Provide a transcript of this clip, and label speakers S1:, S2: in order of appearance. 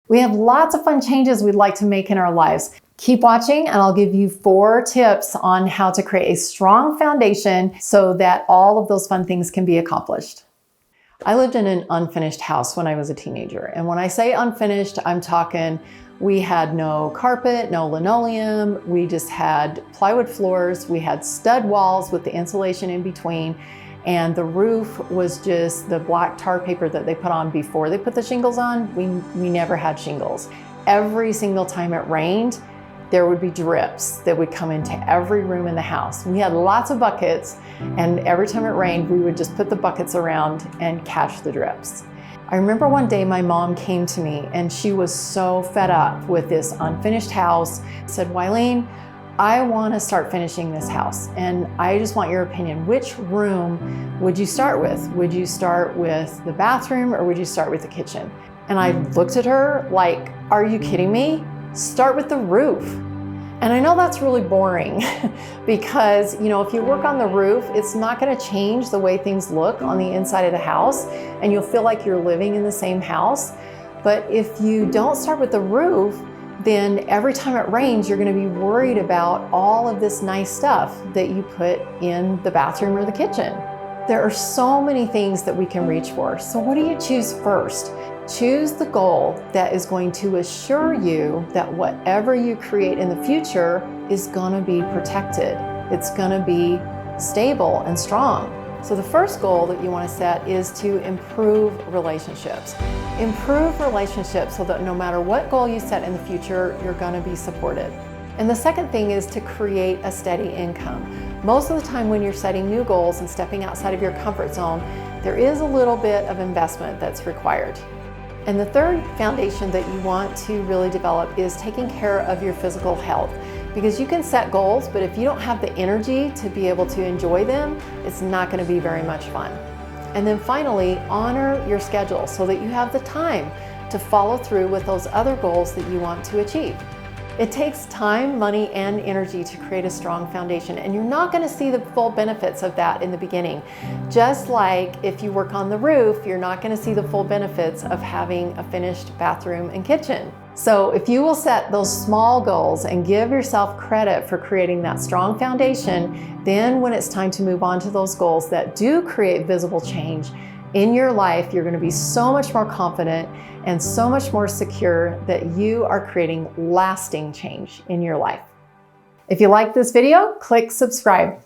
S1: We have lots of fun changes we'd like to make in our lives. Keep watching and I'll give you 4 tips on how to create a strong foundation so that all of those fun things can be accomplished. I lived in an unfinished house when I was a teenager. And when I say unfinished, I'm talking we had no carpet, no linoleum. We just had plywood floors. We had stud walls with the insulation in between. And the roof was just the black tar paper that they put on before they put the shingles on. We never had shingles. Every single time it rained, there would be drips that would come into every room in the house. We had lots of buckets, and every time it rained, we would just put the buckets around and catch the drips. I remember one day my mom came to me and she was so fed up with this unfinished house. She said, "Wileen, I want to start finishing this house, and I just want your opinion. Which room would you start with? Would you start with the bathroom or would you start with the kitchen?" And I looked at her like, "Are you kidding me? Start with the roof." And I know that's really boring because, if you work on the roof, it's not going to change the way things look on the inside of the house, and you'll feel like you're living in the same house. But if you don't start with the roof, then every time it rains, you're going to be worried about all of this nice stuff that you put in the bathroom or the kitchen. There are so many things that we can reach for. So what do you choose first? Choose the goal that is going to assure you that whatever you create in the future is going to be protected. It's going to be stable and strong. So the first goal that you want to set is to improve relationships. Improve relationships so that no matter what goal you set in the future, you're going to be supported. And the second thing is to create a steady income. Most of the time when you're setting new goals and stepping outside of your comfort zone, there is a little bit of investment that's required. And the third foundation that you want to really develop is taking care of your physical health. Because you can set goals, but if you don't have the energy to be able to enjoy them, it's not going to be very much fun. And then finally, honor your schedule so that you have the time to follow through with those other goals that you want to achieve. It takes time, money, and energy to create a strong foundation, and you're not going to see the full benefits of that in the beginning. Just like if you work on the roof, you're not going to see the full benefits of having a finished bathroom and kitchen. So if you will set those small goals and give yourself credit for creating that strong foundation, then when it's time to move on to those goals that do create visible change in your life, you're going to be so much more confident and so much more secure that you are creating lasting change in your life. If you like this video, click subscribe.